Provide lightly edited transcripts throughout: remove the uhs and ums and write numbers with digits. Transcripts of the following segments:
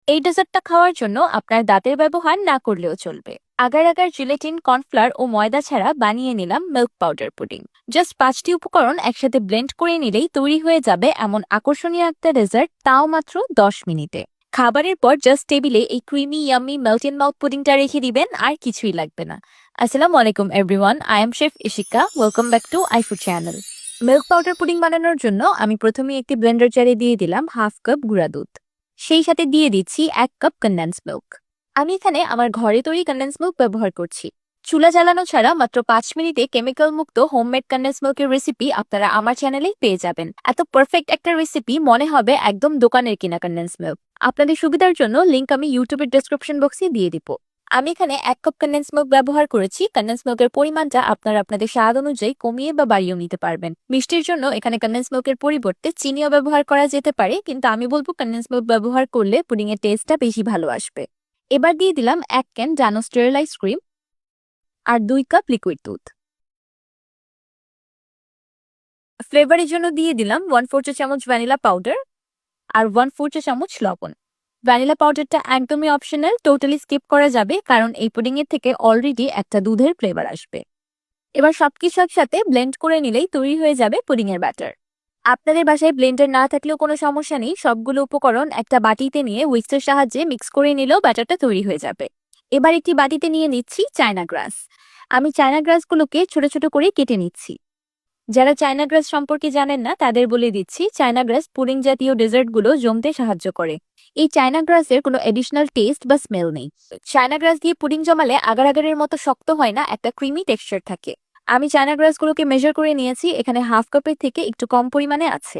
এই ডেজার্টটা খাওয়ার জন্য আপনার দাঁতের ব্যবহার না করলেও চলবে। আগার আগার জিলেটিন, কর্নফ্লাওয়ার ও ময়দা ছাড়া বানিয়ে নিলাম মিল্ক পাউডার পুডিং। জাস্ট 5টি উপকরণ একসাথে ব্লেন্ড করে নিলেই তৈরি হয়ে যাবে এমন আকর্ষণীয় একটা ডেজার্ট, তাও মাত্র 10 মিনিটে। খাবারের পর জাস্ট টেবিলে এই creamy yummy melt in mouth পুডিংটা রেখে দিবেন, আর কিছুই লাগবে না। আসসালামু আলাইকুম everyone, I am chef Ishika. Welcome back to আইফুড channel. Milk powder pudding বানানোর জন্য আমি প্রথমে একটি ব্লেন্ডার জারে দিয়ে দিলাম হাফ কাপ গুঁড়া দুধ। সেই সাথে দিয়ে দিচ্ছি 1 কাপ কনডেন্স মিল্ক। আমি এখানে আমার ঘরে তৈরি কনডেন্স মিল্ক ব্যবহার করছি। চুলা জ্বালানো ছাড়া মাত্র 5 মিনিটে কেমিক্যাল মুক্ত হোমমেড কনডেন্স মিল্কের রেসিপি আপনারা আমার চ্যানেলেই পেয়ে যাবেন। এত পারফেক্ট একটা রেসিপি মনে হবে একদম দোকানের কিনা কনডেন্স মিল্ক। আপনাদের সুবিধার জন্য লিংক আমি ইউটিউবের ডেসক্রিপশন বক্সে দিয়ে দিব। আমি এখানে 1 কাপ কনডেন্স মিল্ক ব্যবহার করেছি। কনডেন্স মিল্কের পরিমাণটা আপনারা আপনাদের স্বাদ অনুযায়ী কমিয়ে বা বাড়িয়েও নিতে পারবেন। মিষ্টির জন্য এখানে কনডেন্স মিল্কের পরিবর্তে চিনিও ব্যবহার করা যেতে পারে, কিন্তু আমি বলবো কনডেন্স মিল্ক ব্যবহার করলে পুডিং এর টেস্টটা বেশি ভালো আসবে। এবার দিয়ে দিলাম 1 ক্যান ডানো স্টেরিলাইজ ক্রিম আর 2 কাপ লিকুইড দুধ। ফ্লেভারের জন্য দিয়ে দিলাম 1/4 চা চামচ ভ্যানিলা পাউডার আর 1/4 চা চামচ লবণ। ভ্যানিলা পাউডারটা একদমই অপশনাল, টোটালি স্কিপ করা যাবে, কারণ এই পুডিং এর থেকে অলরেডি একটা দুধের ফ্লেভার আসবে। এবার সবকিছু একসাথে ব্লেন্ড করে নিলেই তৈরি হয়ে যাবে পুডিং এর ব্যাটার। আপনাদের বাসায় ব্লেন্ডার না থাকলেও কোনো সমস্যা নেই, সবগুলো উপকরণ একটা বাটিতে নিয়ে হুইস্কের সাহায্যে মিক্স করে নিলেও ব্যাটারটা তৈরি হয়ে যাবে। এবার একটি বাটিতে নিয়ে নিচ্ছি চায়না গ্রাস। আমি চায়না গ্রাসগুলোকে ছোট ছোট করে কেটে নিচ্ছি। যারা চায়না গ্রাস সম্পর্কে জানেন না তাদের বলে দিচ্ছি, চায়না গ্রাস পুডিং জাতীয় ডেজার্টগুলো জমতে সাহায্য করে। এই চায়না গ্রাসের কোনো এডিশনাল টেস্ট বা স্মেল নেই। চায়না গ্রাস দিয়ে পুডিং জমালে আগার আগারের মতো শক্ত হয় না, একটা ক্রিমি টেক্সচার থাকে। আমি চায়না গ্রাসগুলোকে মেজার করে নিয়েছি, এখানে হাফ কাপের থেকে একটু কম পরিমাণে আছে।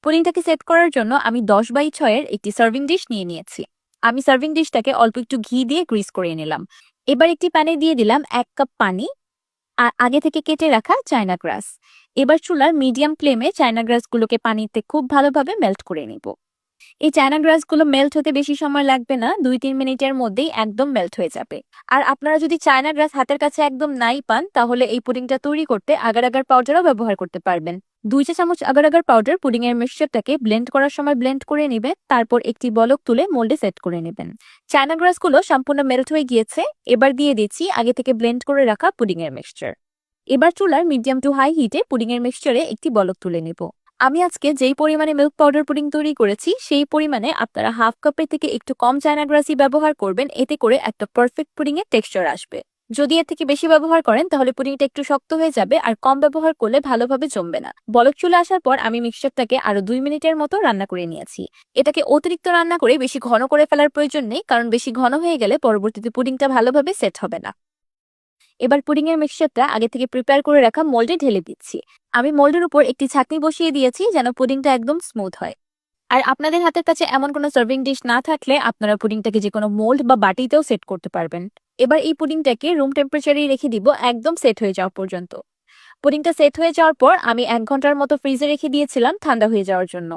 পুডিংটাকে সেট করার জন্য আমি 10/6 একটি সার্ভিং ডিশ নিয়ে নিয়েছি। আমি সার্ভিং ডিশটাকে অল্প একটু ঘি দিয়ে গ্রিস করে নিলাম। এবার একটি প্যানে দিয়ে দিলাম 1 কাপ পানি আর আগে থেকে কেটে রাখা চায়না গ্রাস। এবার চুলার মিডিয়াম ফ্লেমে চায়না গ্রাসগুলোকে পানিতে খুব ভালোভাবে মেল্ট করে নিব। এই চায়না গ্রাসগুলো মেল্ট হতে বেশি সময় লাগবে না, 2-3 মিনিটের মধ্যেই একদম মেল্ট হয়ে যাবে। আর আপনারা যদি চায়না গ্রাস হাতের কাছে একদম নাই পান, তাহলে এই পুডিংটা তৈরি করতে আগার আগার পাউডারও ব্যবহার করতে পারবেন। 2 চা চামচ আগার আগার পাউডার পুডিং এর মিক্সচারটাকে ব্লেন্ড করার সময় ব্লেন্ড করে নেবেন, তারপর একটি বলক তুলে মোল্ডে সেট করে নেবেন। চায়না গ্রাসগুলো সম্পূর্ণ মেল্ট হয়ে গিয়েছে। এবার দিয়ে দিচ্ছি আগে থেকে ব্লেন্ড করে রাখা পুডিং এর মিক্সচার। এবার চুলার মিডিয়াম টু হাই হিটে পুডিং এর মিক্সচারে একটি বলক তুলে নেব। আমি আজকে যেই পরিমাণে মিল্ক পাউডার পুডিং তৈরি করেছি সেই পরিমাণে আপনারা হাফ কাপের থেকে একটু কম চায়না গ্রাসই ব্যবহার করবেন, এতে করে একটা পারফেক্ট পুডিং এর টেক্সচার আসবে। যদি এর থেকে বেশি ব্যবহার করেন তাহলে পুডিংটা একটু শক্ত হয়ে যাবে, আর কম ব্যবহার করলে ভালোভাবে জমবে না। বলক চলে আসার পর আমি মিক্সচারটাকে আরো 2 মিনিটের মতো রান্না করে নিয়েছি। এটাকে অতিরিক্ত রান্না করে বেশি ঘন করে ফেলার প্রয়োজন নেই, কারণ বেশি ঘন হয়ে গেলে পরবর্তীতে পুডিংটা ভালোভাবে সেট হবে না। এবার পুডিং এর মিক্সচারটা আগে থেকে প্রিপেয়ার করে রাখা মোল্ডে ঢেলে দিচ্ছি। আমি মোল্ডের উপর একটি ছাঁকনি বসিয়ে দিয়েছি যেন পুডিংটা একদম স্মুথ হয়। আর আপনাদের হাতের কাছে এমন কোনো সার্ভিং ডিশ না থাকলে আপনারা পুডিংটাকে যে কোনো মোল্ড বা বাটিতেও সেট করতে পারবেন। এবার এই পুডিংটাকে রুম টেম্পারেচারেই রেখে দিব একদম সেট হয়ে যাওয়া পর্যন্ত। পুডিংটা সেট হয়ে যাওয়ার পর আমি 1 ঘন্টার মতো ফ্রিজে রেখে দিয়েছিলাম ঠান্ডা হয়ে যাওয়ার জন্য।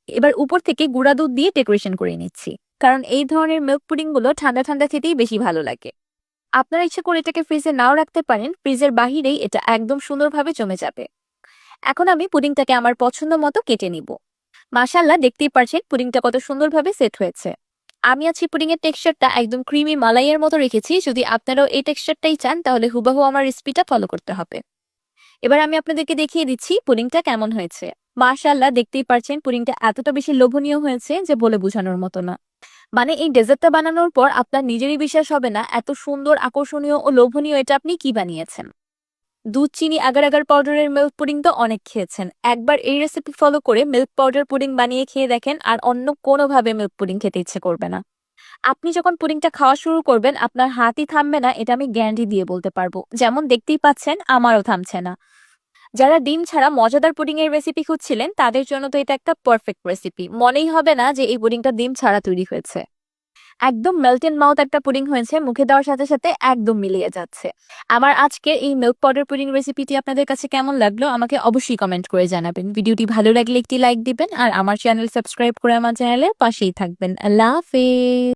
এবার উপর থেকে গুঁড়া দুধ দিয়ে ডেকোরেশন করে নিচ্ছি, কারণ এই ধরনের মিল্ক পুডিংগুলো ঠান্ডা ঠান্ডা খেতেই বেশি ভালো লাগে। আপনারা ইচ্ছা করে এটাকে ফ্রিজে নাও রাখতে পারেন, ফ্রিজের বাহিরেই এটা একদম সুন্দরভাবে জমে যাবে। এখন আমি পুডিংটাকে আমার পছন্দ মতো কেটে নিব। মাশাআল্লাহ, দেখতেই পারছেন পুডিংটা কত সুন্দরভাবে সেট হয়েছে। আমি আজকে পুডিং এর টেক্সচারটা একদম ক্রিমি মালাইয়ের মতো রেখেছি। যদি আপনারাও এই টেক্সচারটাই চান তাহলে হুবাহু আমার রেসিপিটা ফলো করতে হবে। এবার আমি আপনাদেরকে দেখিয়ে দিচ্ছি পুডিংটা কেমন হয়েছে। মাশাআল্লাহ, দেখতেই পারছেন পুডিংটা এতটা বেশি লোভনীয় হয়েছে যে বলে বোঝানোর মতো না। মানে এই ডেজার্টটা বানানোর পর আপনার নিজেরই বিশ্বাস হবে না এত সুন্দর, আকর্ষণীয় ও লোভনীয় এটা আপনি কি বানিয়েছেন। দুধ, চিনি, আগার আগার পাউডারের মিল্ক পুডিং তো অনেক খেয়েছেন। একবার এই রেসিপি ফলো করে মিল্ক পাউডার পুডিং বানিয়ে খেয়ে দেখেন, আর অন্য কোনোভাবে মিল্ক পুডিং খেতে ইচ্ছে করবে না। আপনি যখন পুডিংটা খাওয়া শুরু করবেন আপনার হাতই থামবে না, এটা আমি গ্যারান্টি দিয়ে বলতে পারবো। যেমন দেখতেই পাচ্ছেন আমারও থামছে না। যারা ডিম ছাড়া মজাদার পুডিং এর রেসিপি খুঁজছিলেন তাদের জন্য তো এটা একটা পারফেক্ট রেসিপি। মনেই হবে না যে এই পুডিংটা ডিম ছাড়া তৈরি হয়েছে। একদম মেল্ট ইন মাউথ একটা পুডিং হয়েছে, মুখে দেওয়ার সাথে সাথে একদম মিলিয়ে যাচ্ছে। আমার আজকের এই মিল্ক পাউডার পুডিং রেসিপিটি আপনাদের কাছে কেমন লাগলো আমাকে অবশ্যই কমেন্ট করে জানাবেন। ভিডিওটি ভালো লাগলে একটি লাইক দিবেন, আর আমার চ্যানেল সাবস্ক্রাইব করে আমার চ্যানেলের পাশেই থাকবেন। আল্লাহ হাফেজ।